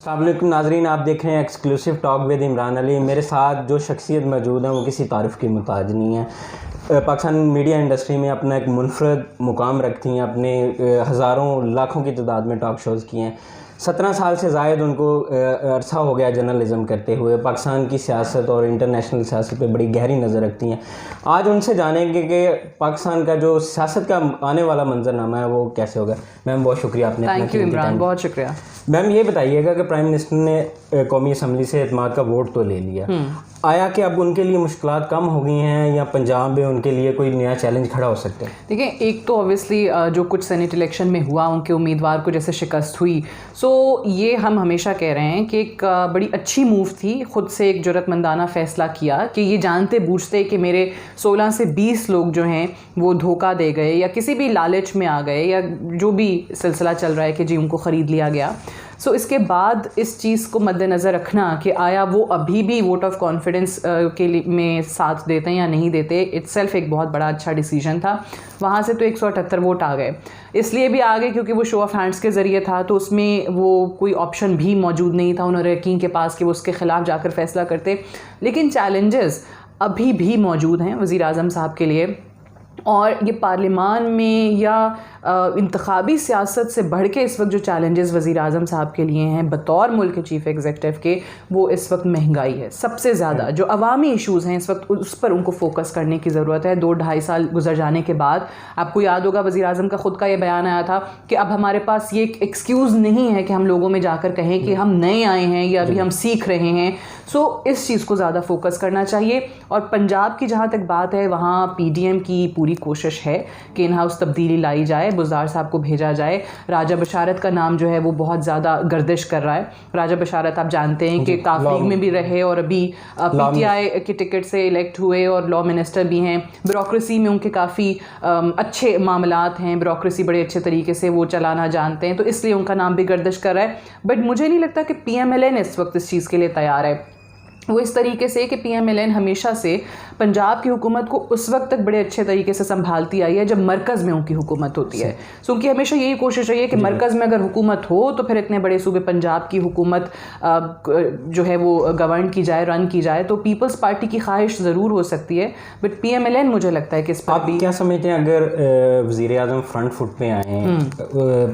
अस्सलामुअलैकुम नाजरीन, आप देख रहे हैं exclusive talk with Imran Ali. मेरे साथ जो शख्सियत मौजूद है वो किसी तारीफ़ की मुताज नहीं है। पाकिस्तान मीडिया इंडस्ट्री में अपना एक मुनफरद मुकाम रखती हैं। अपने हज़ारों लाखों की तादाद में टॉक शोज़ किए हैं। 17 साल से ज़ायद उनको अरसा हो गया जर्नलिज़म करते हुए। पाकिस्तान की सियासत और इंटरनेशनल सियासत पे बड़ी गहरी नज़र रखती हैं। आज उनसे जानेंगे कि पाकिस्तान का जो सियासत का आने वाला मंजरनामा है वो कैसे होगा। मैम बहुत शुक्रिया आपने। थैंक यू इमरान, बहुत शुक्रिया। मैम ये बताइएगा कि प्राइम मिनिस्टर ने कौमी असम्बली से एतमाद का वोट तो ले लिया, आया कि अब उनके लिए मुश्किलात कम हो गई हैं या पंजाब में उनके लिए कोई नया चैलेंज खड़ा हो सकता है? देखिए, एक तो ऑब्वियसली जो कुछ सेनेट इलेक्शन में हुआ उनके उम्मीदवार को जैसे शिकस्त हुई, सो ये हम हमेशा कह रहे हैं कि एक बड़ी अच्छी मूव थी। ख़ुद से एक जुर्रतमंदाना फ़ैसला किया कि ये जानते बूझते कि मेरे 16 से 20 लोग जो हैं वो धोखा दे गए या किसी भी लालच में आ गए या जो भी सिलसिला चल रहा है कि जी उनको ख़रीद लिया गया। सो इसके बाद इस चीज़ को मद्देनज़र रखना कि आया वो अभी भी वोट ऑफ कॉन्फिडेंस के लिए में साथ देते हैं या नहीं देते, इट्सेल्फ एक बहुत बड़ा अच्छा डिसीजन था। वहाँ से तो 178 वोट आ गए, इसलिए भी आ गए क्योंकि वो शो ऑफ हैंड्स के ज़रिए था, तो उसमें वो कोई ऑप्शन भी मौजूद नहीं था उन्होंने यकीन के पास कि वो उसके ख़िलाफ़ जाकर फ़ैसला करते। लेकिन चैलेंजेस अभी भी मौजूद हैं वज़ीर आज़म साहब के लिए, और ये पार्लियामान में या इंतखाबी सियासत से बढ़ के इस वक्त जो चैलेंजेस वज़ीर आज़म साहब के लिए हैं बतौर मुल्क के चीफ़ एग्जीक्यूटिव के, वो इस वक्त महंगाई है। सबसे ज़्यादा जो अवामी इशूज़ हैं इस वक्त उस पर उनको फोकस करने की ज़रूरत है। 2-2.5 साल गुजर जाने के बाद आपको याद होगा वज़ीर आज़म का ख़ुद का ये बयान आया था कि अब हमारे पास ये एक्सक्यूज़ नहीं है कि हम लोगों में जाकर कहें कि हम नए आए हैं या अभी हम सीख रहे हैं। सो इस चीज़ को ज़्यादा फोकस करना चाहिए। और पंजाब की जहाँ तक बात है, वहाँ PDM की पूरी कोशिश है कि इन हाउस तब्दीली लाई जाए, बुज़दार साहब को भेजा जाए। राजा बशारत का नाम जो है वो बहुत ज़्यादा गर्दिश कर रहा है। राजा बशारत आप जानते हैं कि काफ लीग में भी रहे और अभी PTI के टिकट से इलेक्ट हुए और लॉ मिनिस्टर भी हैं। ब्यूरोक्रेसी में उनके काफ़ी अच्छे मामलात हैं, ब्यूरोक्रेसी बड़े अच्छे तरीके से वो चलाना जानते हैं, तो इसलिए उनका नाम भी गर्दिश कर रहा है। बट मुझे नहीं लगता कि PMLN इस वक्त इस चीज़ के लिए तैयार है। वो इस तरीके से कि PMLN हमेशा से पंजाब की हुकूमत को उस वक्त तक बड़े अच्छे तरीके से संभालती आई है जब मरकज़ में उनकी हुकूमत होती है। सो उनकी हमेशा यही कोशिश रही है कि मरकज़ में अगर हुकूमत हो तो फिर इतने बड़े सूबे पंजाब की हुकूमत जो है वो गवर्न की जाए, रन की जाए। तो पीपल्स पार्टी की ख्वाहिश ज़रूर हो सकती है, बट PMLN मुझे लगता है कि इस पर आप क्या समझते हैं अगर वज़ीर आज़म फ्रंट फुट पे आए हैं,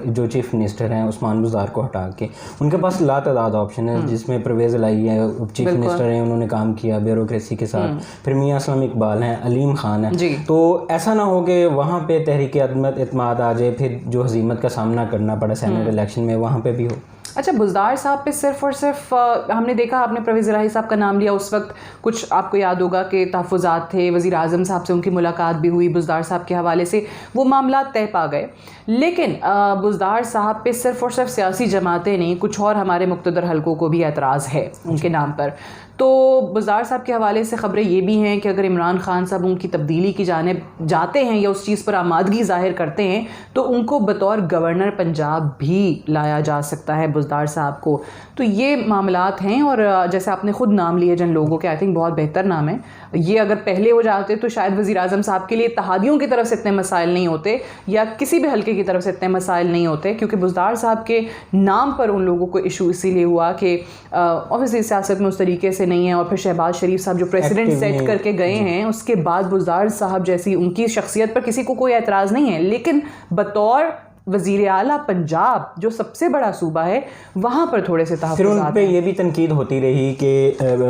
जो चीफ़ मिनिस्टर हैं उस्मान बुज़दार को हटा के, उनके पास लातादाद ऑप्शन है जिसमें परवेज़ इलाही है, चीफ मिनिस्टर हैं, उन्होंने काम किया ब्यूरोक्रेसी के साथ, फिर मियां असलम इकबाल हैं, अलीम खान है, तो ऐसा ना हो कि वहाँ पे तहरीक एतमाद आ जाए, फिर जो हजीमत का सामना करना पड़ा सेनेट इलेक्शन में वहाँ पे भी हो? अच्छा, बुज़दार साहब पे सिर्फ़ और सिर्फ हमने देखा, आपने परवेज़ इलाही साहब का नाम लिया, उस वक्त कुछ आपको याद होगा कि तहफ़्फ़ुज़ात थे, वज़ीर आज़म साहब से उनकी मुलाकात भी हुई, बुज़दार साहब के हवाले से वो मामला तय पा गए। लेकिन बुज़दार साहब पे सिर्फ़ और सिर्फ सियासी जमातें नहीं, कुछ और हमारे मुक़्तदर हलकों को भी एतराज़ है उनके नाम पर। तो बुज़दार साहब के हवाले से ख़बरें ये भी हैं कि अगर इमरान खान साहब उनकी तब्दीली की जानिब जाते हैं या उस चीज़ पर आमादगी ज़ाहिर करते हैं तो उनको बतौर गवर्नर पंजाब भी लाया जा सकता है बुज़दार साहब को। तो ये मामलात हैं, और जैसे आपने ख़ुद नाम लिए जिन लोगों के, आई थिंक बहुत बेहतर नाम है। ये अगर पहले हो जाते तो शायद वज़ीर आज़म साहब के लिए इत्तेहादियों की तरफ से इतने मसाइल नहीं होते या किसी भी हल्के की तरफ से इतने मसाइल नहीं होते, क्योंकि बुज़दार साहब के नाम पर उन लोगों को इशू इसीलिए हुआ कि ऑब्वियसली सियासत में उस तरीके से नहीं है, और फिर शहबाज शरीफ साहब जो प्रेसिडेंट सेट करके गए हैं उसके बाद बुज़दार साहब जैसी उनकी शख्सियत पर किसी को कोई एतराज़ नहीं है। लेकिन बतौर वज़ीर आला पंजाब जो सबसे बड़ा सूबा है, वहाँ पर थोड़े से तहफ़्फ़ुज़ात उन पे ये भी तनकीद होती रही कि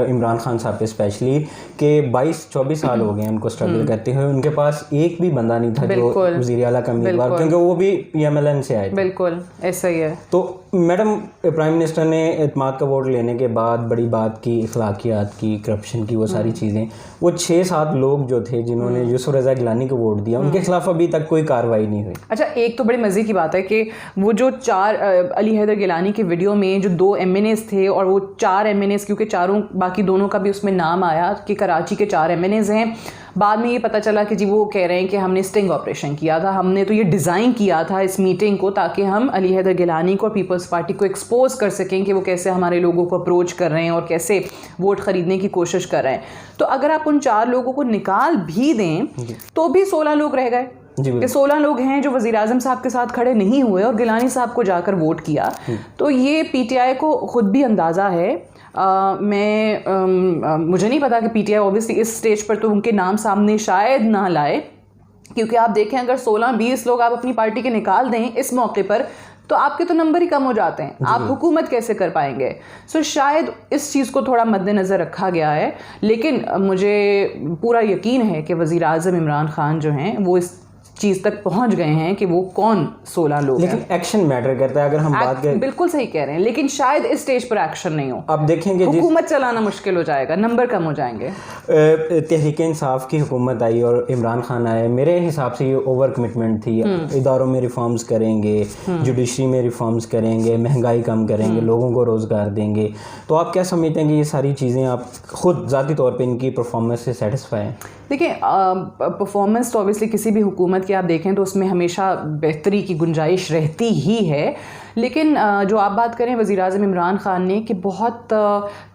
इमरान खान साहब पे स्पेशली कि 22-24 साल हो गए उनको स्ट्रगल करते हुए, उनके पास एक भी बंदा नहीं था जो वज़ीर आला का उम्मीदवार, क्योंकि वो भी PMLN से आए थे। बिल्कुल ऐसा ही है। तो मैडम, प्राइम मिनिस्टर ने एतमाद का वोट लेने के बाद बड़ी बात की, अखलाकियात की, करप्शन की, वो सारी चीज़ें, वो 6-7 लोग जो थे जिन्होंने यूसुफ रज़ा गिलानी को वोट दिया, उनके खिलाफ अभी तक कोई कार्रवाई नहीं हुई। अच्छा, एक तो बड़ी मज़े की बात है कि वो जो 4 अली हैदर गिलानी के वीडियो में जो 2 MNAs थे, और वो 4 MNAs क्योंकि चारों बाकी दोनों का भी उसमें नाम आया कि कराची के 4 MNAs हैं, बाद में ये पता चला कि जी वो कह रहे हैं कि हमने स्टिंग ऑपरेशन किया था, हमने तो ये डिज़ाइन किया था इस मीटिंग को ताकि हम अली हैदर गिलानी को और पीपल्स पार्टी को एक्सपोज कर सकें कि वो कैसे हमारे लोगों को अप्रोच कर रहे हैं और कैसे वोट ख़रीदने की कोशिश कर रहे हैं। तो अगर आप उन 4 लोगों को निकाल भी दें तो भी 16 लोग रह गए। कि 16 लोग हैं जो वज़ीर आज़म साहब के साथ खड़े नहीं हुए और गिलानी साहब को जाकर वोट किया। तो ये पीटीआई को ख़ुद भी अंदाज़ा है। मुझे नहीं पता कि पीटीआई ऑब्वियसली इस स्टेज पर तो उनके नाम सामने शायद ना लाए, क्योंकि आप देखें अगर 16-20 लोग आप अपनी पार्टी के निकाल दें इस मौके पर तो आपके तो नंबर ही कम हो जाते हैं, आप हुकूमत कैसे कर पाएंगे। सो शायद इस चीज़ को थोड़ा मद्देनज़र रखा गया है, लेकिन मुझे पूरा यकीन है कि वज़ीर आज़म इमरान खान जो हैं वो इस चीज़ तक पहुंच गए हैं कि वो कौन 16 लोग लेकिन एक्शन मैटर करता है। अगर हम बात करें, बिल्कुल सही कह रहे हैं, लेकिन शायद इस स्टेज पर एक्शन नहीं हो। अब देखेंगे हुकूमत चलाना मुश्किल हो जाएगा, नंबर कम हो जाएंगे। तहरीक इंसाफ की हुकूमत आई और इमरान खान आए, मेरे हिसाब से ये ओवर कमिटमेंट थी। इदारों में रिफॉर्म्स करेंगे, जुडिशरी में रिफॉर्म्स करेंगे, महंगाई कम करेंगे, लोगों को रोज़गार देंगे। तो आप क्या समझते हैं कि ये सारी चीज़ें आप खुद ज़ाती तौर पर इनकी परफॉर्मेंस से सेटिस्फाई हैं? देखिए, परफॉर्मेंस तो ऑब्वियसली किसी भी हुकूमत की आप देखें तो उसमें हमेशा बेहतरी की गुंजाइश रहती ही है, लेकिन जो आप बात करें वज़ीर आज़म इमरान खान ने कि बहुत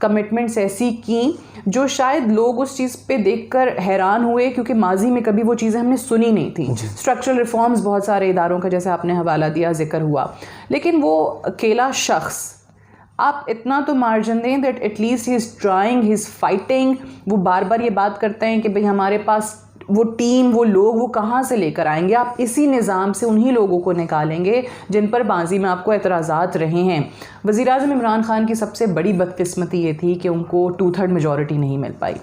कमिटमेंट्स ऐसी की जो शायद लोग उस चीज़ पे देखकर हैरान हुए, क्योंकि माजी में कभी वो चीज़ें हमने सुनी नहीं थी। स्ट्रक्चरल रिफॉर्म्स बहुत सारे इदारों का जैसे आपने हवाला दिया जिक्र हुआ, लेकिन वो अकेला शख्स आप इतना तो मार्जिन दें that at least he is trying, he is fighting. वो बार बार ये बात करते हैं कि भाई हमारे पास वो टीम, वो लोग, वो कहाँ से लेकर आएंगे। आप इसी निज़ाम से उन्हीं लोगों को निकालेंगे जिन पर माजी में आपको एतराज़ात रहे हैं। वज़ीर आज़म इमरान खान की सबसे बड़ी बदकिस्मती ये थी कि उनको 2/3 मेजॉरिटी नहीं मिल पाई।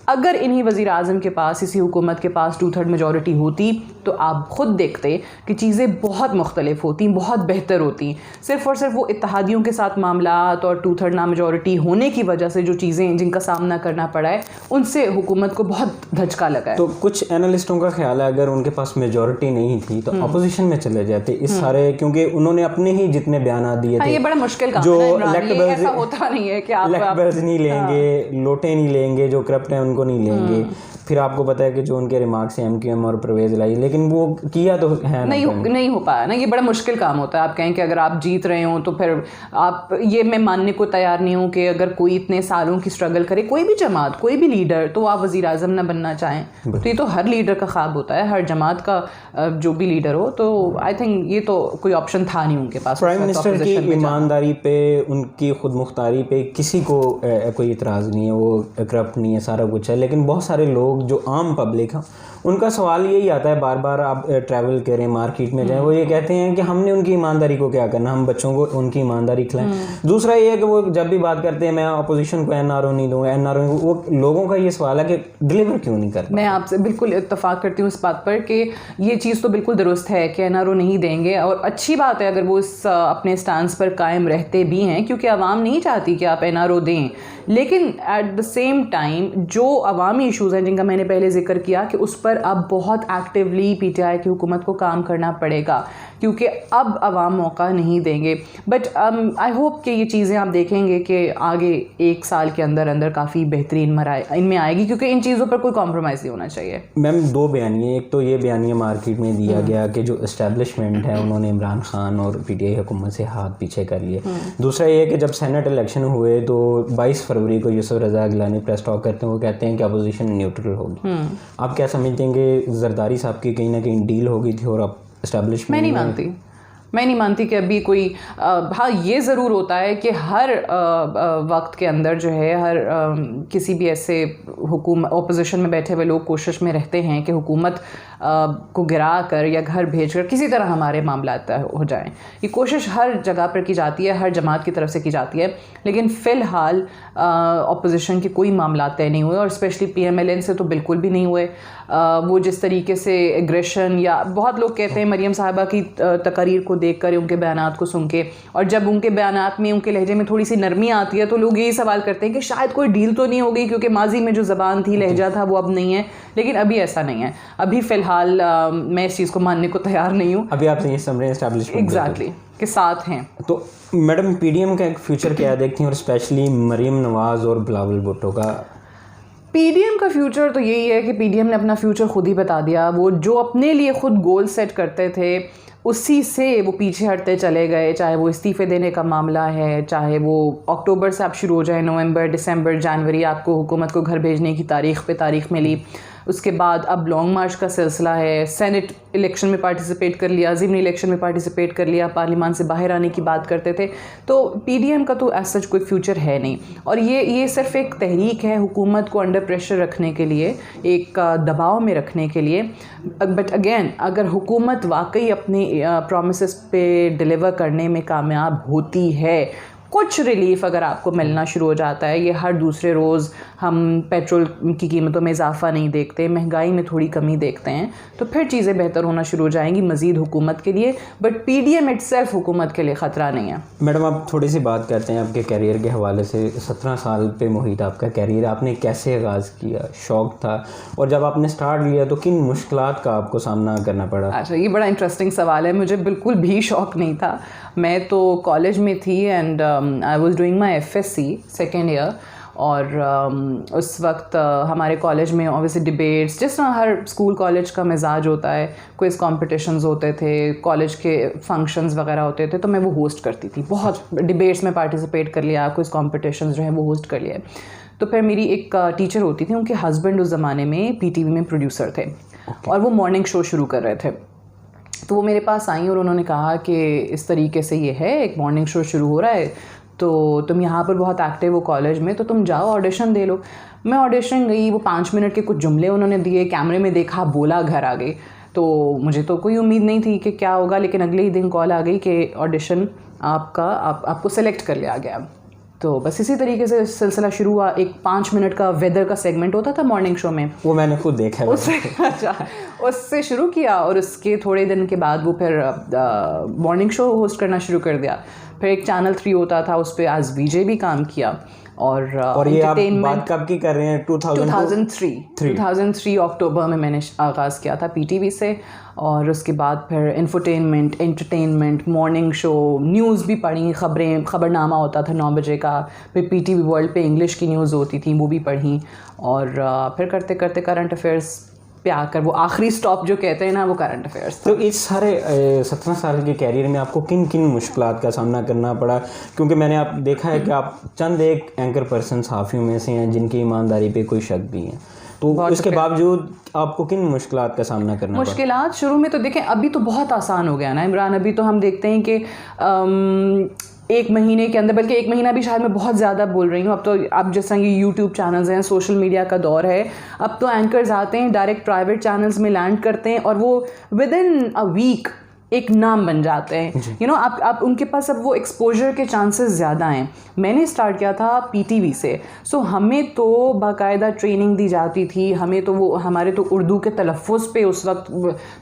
अगर इन्हीं वज़ीर आज़म के पास, इसी हुकूमत के पास 2/3 मेजॉरिटी होती तो आप ख़ुद देखते कि चीज़ें बहुत मुख्तलिफ होती, बहुत बेहतर होती। सिर्फ़ और सिर्फ वो इत्तेहादियों के साथ मामलात और 2/3 ना मेजॉरिटी होने की वजह से जो चीज़ें जिनका सामना करना पड़ा है, उनसे हुकूमत को बहुत धचका लगा है। तो कुछ एनालिस्टों का ख्याल है अगर उनके पास मेजॉरिटी नहीं थी तो अपोजिशन में चले जाते इस सारे, क्योंकि उन्होंने अपने ही जितने बयान दिए थे। ये बड़ा मुश्किल काम जो है, ऐसा होता नहीं है कि आप नहीं लेंगे, लोटे नहीं लेंगे, जो करप्ट हैं उनको नहीं लेंगे। फिर आपको पता है कि जो उनके रिमार्क्स हैं MQM और परवेज़ लाई, लेकिन वो किया तो है नहीं हो पाया ना। ये बड़ा मुश्किल काम होता है। आप कहें कि अगर आप जीत रहे हो तो फिर आप, ये मैं मानने को तैयार नहीं हूँ कि अगर कोई इतने सालों की स्ट्रगल करे, कोई भी जमात, कोई भी लीडर, तो आप वज़ीर आज़म ना बनना चाहें। तो ये तो हर लीडर का ख्वाब होता है, हर जमात का जो भी लीडर हो। तो आई थिंक ये तो कोई ऑप्शन था नहीं उनके पास। प्राइम मिनिस्टर की ईमानदारी पे, उनकी खुद मुख्तारी पे किसी को कोई इतराज़ नहीं है, वो करप्ट नहीं है, सारा कुछ है। लेकिन बहुत सारे लोग जो आम पब्लिक है, उनका सवाल यही आता है, बार बार आप ट्रैवल करें, मार्केट में जाएं, वो ये कहते हैं कि हमने उनकी ईमानदारी को क्या करना, हम बच्चों को उनकी ईमानदारी खिलाएं। दूसरा ये है कि वो जब भी बात करते हैं मैं अपोजिशन को NRO नहीं दूंगा, NRO, वो लोगों का ये सवाल है कि डिलीवर क्यों नहीं करते। मैं आपसे बिल्कुल इत्तफाक करती हूँ इस बात पर कि ये चीज़ तो बिल्कुल दुरुस्त है कि NRO नहीं देंगे, और अच्छी बात है अगर वो इस अपने स्टांस पर कायम रहते भी हैं, क्योंकि आवाम नहीं चाहती कि आप NRO दें। लेकिन एट द सेम टाइम जो अवामी इशूज़ हैं जिनका मैंने पहले जिक्र किया कि उस पर अब बहुत एक्टिवली PTI की हुकूमत को काम करना पड़ेगा, क्योंकि अब अवाम मौका नहीं देंगे। बट आई होप कि ये चीज़ें आप देखेंगे कि आगे 1 साल के अंदर अंदर काफ़ी बेहतरीन इनमें आएगी, क्योंकि इन चीज़ों पर कोई कॉम्प्रोमाइज़ नहीं होना चाहिए। मैम 2 बयानिए, एक तो ये बयानिया मार्केट में दिया गया कि जो इस्टेब्लिशमेंट है उन्होंने इमरान खान और PTI हुकूमत से हाथ पीछे कर लिए। दूसरा ये कि जब सेनेट इलेक्शन हुए तो 22 फरवरी को यूसुफ रज़ा गिलानी प्रेस टॉक करते हैं, वो कहते हैं कि अपोजिशन न्यूट्रल होगी। आप क्या समझते हैं कि जरदारी साहब की कहीं ना कहीं डील हो गई थी और अब इस्टेब्लिशमेंट? मैं नहीं मानती कि अभी कोई हाँ, ये ज़रूर होता है कि हर वक्त के अंदर जो है हर किसी भी ऐसे ओपोजिशन में बैठे हुए लोग कोशिश में रहते हैं कि हुकूमत को गिरा कर या घर भेज कर किसी तरह हमारे मामला तय हो जाएं। ये कोशिश हर जगह पर की जाती है, हर जमात की तरफ से की जाती है, लेकिन फ़िलहाल ओपोजिशन के कोई मामला तय नहीं हुए, और स्पेशली PMLN से तो बिल्कुल भी नहीं हुए। वो जिस तरीके से एग्रेशन, या बहुत लोग कहते हैं मरियम साहिबा की तकरीर को देख कर, उनके बयानात को सुन के, और जब उनके बयानात में, उनके लहजे में थोड़ी सी नरमी आती है तो लोग यही सवाल करते हैं कि शायद कोई डील तो नहीं हो गई, क्योंकि माजी में जो ज़बान थी, लहजा था, वो अब नहीं है। लेकिन अभी ऐसा नहीं है। अभी फ़िलहाल मैं इस चीज़ को मानने को तैयार नहीं हूँ। अभी आप ये समझ एस्टैब्लिशमेंट एग्जैक्टली के साथ हैं। तो मैडम PDM का एक फ्यूचर क्या देखती हैं, और स्पेशली मरीम नवाज़ और बिलावल भुट्टो का? PDM का फ्यूचर तो यही है कि PDM ने अपना फ्यूचर खुद ही बता दिया। वो जो अपने लिए खुद गोल सेट करते थे उसी से वो पीछे हटते चले गए, चाहे वो इस्तीफ़े देने का मामला है, चाहे वो अक्टूबर से आप शुरू हो जाए, नवंबर, दिसंबर, जनवरी आपको हुकूमत को घर भेजने की तारीख़ पे तारीख़ मिली। उसके बाद अब लॉन्ग मार्च का सिलसिला है, सेनेट इलेक्शन में पार्टिसिपेट कर लिया, ज़िमनी इलेक्शन में पार्टिसिपेट कर लिया, पार्लियामान से बाहर आने की बात करते थे। तो PDM का तो एज सच कोई फ्यूचर है नहीं, और ये सिर्फ एक तहरीक है हुकूमत को अंडर प्रेशर रखने के लिए, एक दबाव में रखने के लिए। बट अगेन, अगर हुकूमत वाकई अपने प्रॉमिसेस पे डिलीवर करने में कामयाब होती है, कुछ रिलीफ अगर आपको मिलना शुरू हो जाता है, ये हर दूसरे रोज़ हम पेट्रोल की कीमतों में इजाफा नहीं देखते, महंगाई में थोड़ी कमी देखते हैं, तो फिर चीज़ें बेहतर होना शुरू हो जाएंगी मज़ीद हुकूमत के लिए। बट PDM इटसेल्फ हुकूमत के लिए ख़तरा नहीं है। मैडम, आप थोड़ी सी बात करते हैं आपके कैरियर के हवाले से। 17 साल पे मुहित आपका कैरियर, आपने कैसे आगाज़ किया, शौक़ था, और जब आपने स्टार्ट लिया तो किन मुश्किलात का आपको सामना करना पड़ा? अच्छा, ये बड़ा इंटरेस्टिंग सवाल है। मुझे बिल्कुल भी शौक़ नहीं था। मैं तो कॉलेज में थी and I was doing my FSc second year, और उस वक्त हमारे कॉलेज में ऑब्वियसली डिबेट्स, जिस तरह हर स्कूल कॉलेज का मिजाज होता है, क्विज़ कॉम्पिटिशन्स होते थे, कॉलेज के फंक्शंस वगैरह होते थे, तो मैं वो होस्ट करती थी। बहुत डिबेट्स में पार्टिसिपेट कर लिया, क्विज़ कॉम्पिटिशन्स जो हैं वो होस्ट कर लिए। तो फिर मेरी एक टीचर होती थी, उनके हस्बैंड उस ज़माने में PTV में प्रोड्यूसर थे, और वो मॉर्निंग शो शुरू कर रहे थे। तो वो मेरे पास आई और उन्होंने कहा कि इस तरीके से ये है, एक मॉर्निंग शो शुरू हो रहा है, तो तुम यहाँ पर बहुत एक्टिव हो कॉलेज में, तो तुम जाओ ऑडिशन दे लो। मैं ऑडिशन गई, वो 5 मिनट के कुछ जुमले उन्होंने दिए, कैमरे में देखा, बोला, घर आ गई। तो मुझे तो कोई उम्मीद नहीं थी कि क्या होगा, लेकिन अगले ही दिन कॉल आ गई कि ऑडिशन आपको सेलेक्ट कर लिया गया। तो बस इसी तरीके से सिलसिला शुरू हुआ। एक 5 मिनट का वेदर का सेगमेंट होता था मॉर्निंग शो में, वो मैंने खुद देखा है। अच्छा, उससे शुरू किया, और उसके थोड़े दिन के बाद वो फिर मॉर्निंग शो होस्ट करना शुरू कर दिया। फिर एक चैनल 3 होता था, उस पर एज VJ भी काम किया। और ये आप बात कब की कर रहे हैं? 2003 अक्टूबर में मैंने आगाज़ किया था PTV से, और उसके बाद फिर infotainment, entertainment, morning show, news भी पढ़ी, खबरनामा होता था 9 बजे का, फिर PTV वर्ल्ड पे इंग्लिश की न्यूज़ होती थी, वो भी पढ़ी, और फिर करते करते करंट अफेयर्स पे आकर वो आखिरी स्टॉप जो कहते हैं ना, वो करंट अफेयर्स। तो इस सारे 17 साल के कैरियर में आपको किन किन मुश्किलात का सामना करना पड़ा? क्योंकि मैंने आप देखा है कि आप चंद एक एंकर पर्सन सहाफ़ियों में से हैं जिनकी ईमानदारी पे कोई शक भी है, तो इसके बावजूद आपको किन मुश्किलात का सामना करना पड़ा? मुश्किलात शुरू में तो देखें, अभी तो बहुत आसान हो गया ना इमरान। अभी तो हम देखते हैं कि 1 महीने के अंदर, बल्कि 1 महीना भी शायद मैं बहुत ज़्यादा बोल रही हूँ, अब तो आप जैसा ये YouTube चैनल्स हैं, सोशल मीडिया का दौर है, अब तो एंकर्स आते हैं, डायरेक्ट प्राइवेट चैनल्स में लैंड करते हैं, और वो विदिन अ वीक एक नाम बन जाते हैं। आप उनके पास अब वो एक्सपोजर के चांसेस ज़्यादा हैं। मैंने स्टार्ट किया था PTV से, सो हमें तो बाकायदा ट्रेनिंग दी जाती थी, हमें तो वो हमारे तो उर्दू के तलफ़्फ़ुज़ पे उस वक्त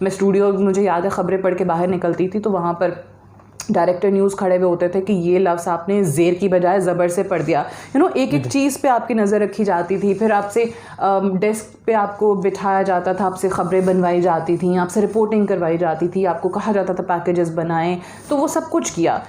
मैं स्टूडियो, मुझे याद है, ख़बरें पढ़ के बाहर निकलती थी, तो वहाँ पर डायरेक्टर न्यूज़ खड़े हुए होते थे कि ये लफ्ज़ आपने ज़ेर की बजाय ज़बर से पढ़ दिया। एक एक चीज़ पे आपकी नज़र रखी जाती थी, फिर आपसे डेस्क पे आपको बिठाया जाता था, आपसे ख़बरें बनवाई जाती थी, आपसे रिपोर्टिंग करवाई जाती थी, आपको कहा जाता था पैकेजेस बनाएं, तो वो सब कुछ किया।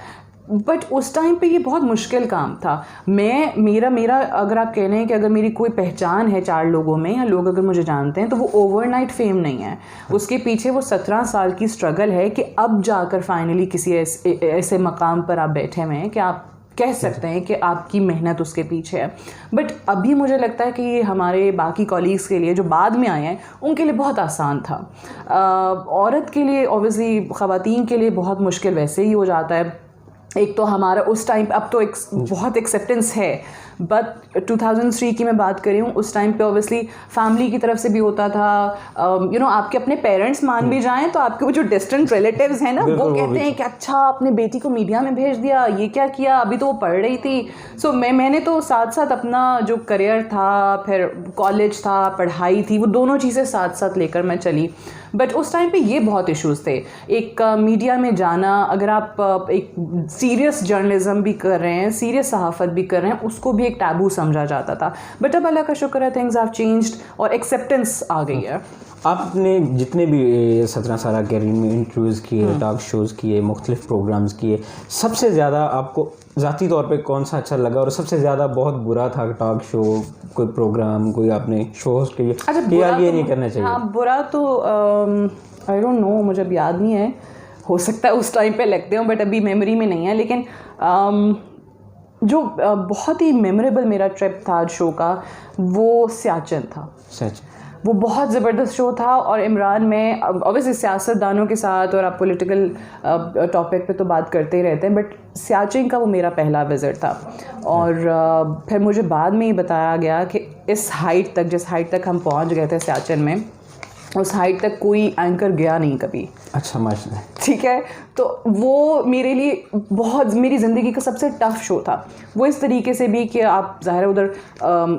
बट उस टाइम पे ये बहुत मुश्किल काम था। मेरा अगर आप कह रहे हैं कि अगर मेरी कोई पहचान है 4 लोगों में, या लोग अगर मुझे जानते हैं, तो वो ओवरनाइट फेम नहीं है। उसके पीछे वो 17 साल की स्ट्रगल है कि अब जाकर फाइनली किसी ऐसे मकाम पर आप बैठे हुए हैं कि आप कह सकते हैं कि आपकी मेहनत उसके पीछे है। बट अभी मुझे लगता है कि ये हमारे बाकी कॉलीग्स के लिए जो बाद में आए हैं, उनके लिए बहुत आसान था। औरत के लिए, ऑब्वियसली ख़वातीन के लिए बहुत मुश्किल वैसे ही हो जाता है। एक तो हमारा उस टाइम, अब तो बहुत एक्सेप्टेंस है, बट 2003 की मैं बात कर रही हूँ, उस टाइम पे ऑब्वियसली फैमिली की तरफ से भी होता था, आपके अपने पेरेंट्स मान भी जाएं तो आपके वो जो डिस्टेंट रिलेटिव्स हैं ना, वो कहते हैं कि अच्छा आपने बेटी को मीडिया में भेज दिया, ये क्या किया, अभी तो वो पढ़ रही थी। सो मैंने तो साथ साथ अपना जो करियर था, फिर कॉलेज था, पढ़ाई थी, वो दोनों चीज़ें साथ साथ लेकर मैं चली। बट उस टाइम पे ये बहुत इश्यूज़ थे। एक मीडिया में जाना, अगर आप एक सीरियस जर्नलिज्म भी कर रहे हैं, सीरियस सहाफ़त भी कर रहे हैं, उसको भी एक टैबू समझा जाता था। बट अब अल्लाह का शुक्र है, थिंग्स हैव चेंज्ड और एक्सेप्टेंस आ गई है। आपने जितने भी 17 साल कैरियर में इंटरव्यूज़ किए, टॉक शोज़ किए, मुख्तलिफ प्रोग्राम्स किए, सबसे ज़्यादा आपको ज़ाती तौर पे कौन सा अच्छा लगा, और सबसे ज़्यादा बहुत बुरा था टॉक शो, कोई प्रोग्राम, कोई आपने शो होस्ट किए, ये नहीं करना चाहिए? हाँ, बुरा तो आई डोंट नो, मुझे अब याद नहीं है, हो सकता है उस टाइम पे लगते हो, बट अभी मेमोरी में नहीं है। लेकिन जो बहुत ही मेमोरेबल मेरा ट्रिप था शो का, वो सियाचिन था। वो बहुत ज़बरदस्त शो था। और इमरान में ऑब्वियसली सियासतदानों के साथ और आप पॉलिटिकल टॉपिक पे तो बात करते ही रहते हैं, बट सियाचिन का वो मेरा पहला विज़िट था। और फिर मुझे बाद में ही बताया गया कि इस हाइट तक, जिस हाइट तक हम पहुंच गए थे सियाचिन में, उस हाइट तक कोई एंकर गया नहीं कभी। अच्छा माशाल्लाह। ठीक है, तो वो मेरे लिए बहुत, मेरी ज़िंदगी का सबसे टफ़ शो था। वो इस तरीके से भी कि आप ज़ाहिर उधर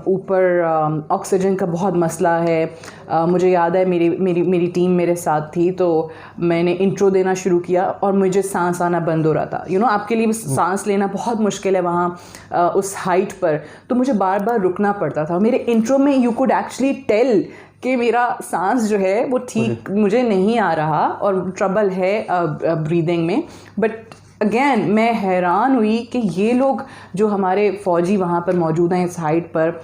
ऊपर ऑक्सीजन का बहुत मसला है। मुझे याद है मेरी टीम मेरे साथ थी, तो मैंने इंट्रो देना शुरू किया और मुझे सांस आना बंद हो रहा था। आपके लिए सांस लेना बहुत मुश्किल है वहाँ उस हाइट पर, तो मुझे बार बार रुकना पड़ता था। मेरे इंट्रो में यू कुड एक्चुअली टेल कि मेरा सांस जो है वो ठीक मुझे नहीं आ रहा और ट्रबल है ब्रीदिंग में। बट अगेन मैं हैरान हुई कि ये लोग जो हमारे फ़ौजी वहाँ पर मौजूद हैं इस हाइट पर,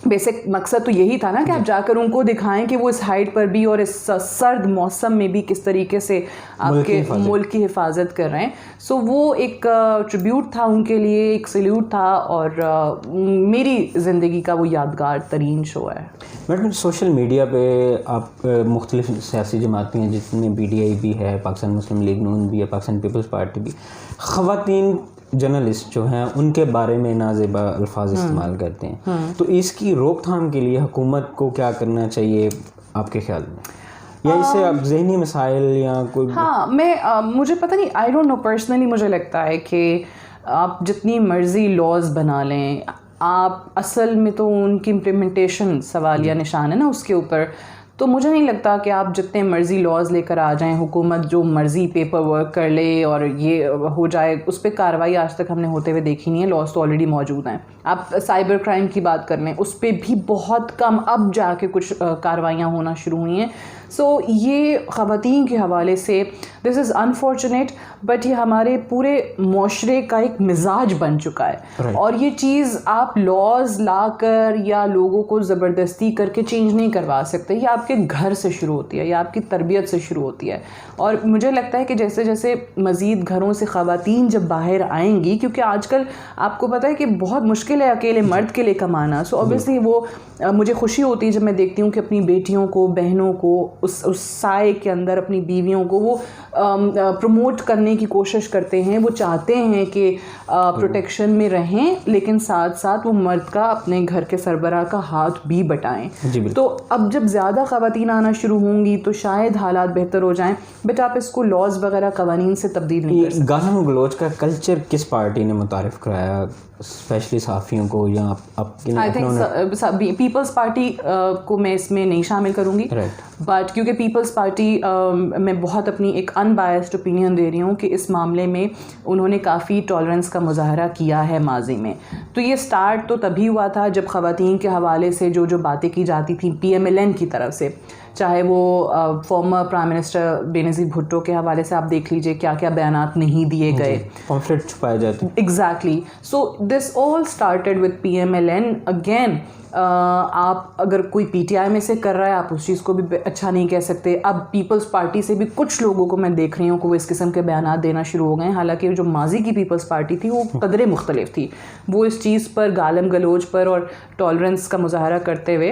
बेसिक मकसद तो यही था ना कि आप जाकर उनको दिखाएं कि वो इस हाइट पर भी और इस सर्द मौसम में भी किस तरीके से आपके मुल्क की हिफाजत कर रहे हैं। सो वो एक ट्रिब्यूट था उनके लिए, एक सल्यूट था, और मेरी ज़िंदगी का वो यादगार तरीन शो है। मैडम सोशल मीडिया पे आप मुख्तलिफ सियासी जमातें हैं, जितने BDI भी है, पाकिस्तान मुस्लिम लीग नून भी है, पाकिस्तान पीपल्स पार्टी भी, ख़वातीन जर्नलिस्ट जो हैं उनके बारे में नाज़ेबा अल्फाज इस्तेमाल करते हैं। तो इसकी रोकथाम के लिए हुकूमत को क्या करना चाहिए आपके ख्याल में, या इससे अब ज़हनी मसाइल या कोई? हाँ, मुझे पता नहीं, आई डोंट नो, पर्सनली मुझे लगता है कि आप जितनी मर्ज़ी लॉज बना लें, आप असल में तो उनकी इम्प्लीमेंटेशन सवालिया निशान है ना उसके ऊपर। तो मुझे नहीं लगता कि आप जितने मर्ज़ी लॉज लेकर आ जाएं, हुकूमत जो मर्ज़ी पेपर वर्क कर ले और ये हो जाए, उस पर कार्रवाई आज तक हमने होते हुए देखी नहीं है। लॉज तो ऑलरेडी मौजूद हैं। आप साइबर क्राइम की बात कर लें, उस पर भी बहुत कम अब जाके कुछ कार्रवाइयाँ होना शुरू हुई हैं। सो ये ख़वातीन के हवाले से दिस इज़ अनफॉर्चुनेट, बट ये हमारे पूरे माशरे का एक मिजाज बन चुका है। और ये चीज़ आप लॉज लाकर या लोगों को ज़बरदस्ती करके चेंज नहीं करवा सकते। ये आपके घर से शुरू होती है, या आपकी तरबियत से शुरू होती है। और मुझे लगता है कि जैसे जैसे मज़ीद घरों से ख़वातीन जब बाहर आएंगी, क्योंकि आजकल आपको पता है कि बहुत मुश्किल है अकेले मर्द के लिए कमाना। सो ऑब्वियसली वो मुझे खुशी होती है जब मैं देखती हूँ कि अपनी बेटियों को, बहनों को उस साए के अंदर, अपनी बीवियों को वो प्रमोट करने की कोशिश करते हैं। वो चाहते हैं कि प्रोटेक्शन में रहें, लेकिन साथ साथ वो मर्द का, अपने घर के सरबराह का हाथ भी बटाएं। तो अब जब ज़्यादा ख़वातीन आना शुरू होंगी तो शायद हालात बेहतर हो जाएं। बट आप इसको लॉज वगैरह कवानीन से तब्दील नहीं कर सकते। गालिम गलोच का कल्चर किस पार्टी ने मुतारिफ़ कराया, स्पेशली सहाफ़ियों को, या आई थिंक पीपल्स पार्टी को मैं इसमें नहीं शामिल करूँगी। बट क्योंकि पीपल्स पार्टी मैं बहुत अपनी एक अनबायस्ड ओपिनियन दे रही हूँ कि इस मामले में उन्होंने काफ़ी टॉलरेंस का मुजाहरा किया है माजी में। तो ये स्टार्ट तो तभी हुआ था जब ख़वातीन के हवाले से जो जो बातें की जाती थी PMLN की तरफ से, चाहे वो former prime minister Benazir Bhutto के हवाले से आप देख लीजिए क्या क्या बयानात नहीं दिए गए, पॉम्फलेट छुपाए जाते। Exactly. So this all started with PMLN। Again आप अगर कोई PTI में से कर रहा है, आप उस चीज़ को भी अच्छा नहीं कह सकते। अब पीपल्स पार्टी से भी कुछ लोगों को मैं देख रही हूँ कि वो इस किस्म के बयानात देना शुरू हो गए। हालांकि जो माजी की पीपल्स पार्टी थी वो कदरे मुख्तलिफ थी। वो इस चीज़ पर, गालम गलोच पर और टॉलरेंस का मुजाहरा करते हुए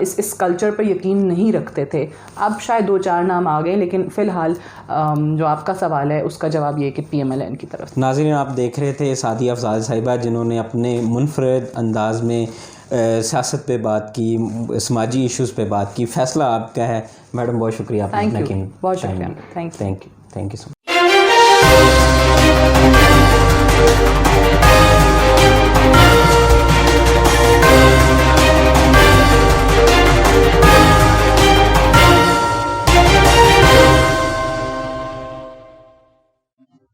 इस कल्चर पर यकीन नहीं रखते थे। अब शायद 2-4 नाम आ गए, लेकिन फ़िलहाल जो आपका सवाल है उसका जवाब ये है कि PMLN की तरफ। नाज़रीन, आप देख रहे थे सादिया अफजाल साहिबा, जिन्होंने अपने मुनफरद अंदाज में सियासत पे बात की, समाजी इश्यूज़ पे बात की। फ़ैसला आपका है मैडम, बहुत शुक्रिया। थैंक यू, बहुत शुक्रिया। Thank you. Thank you so much.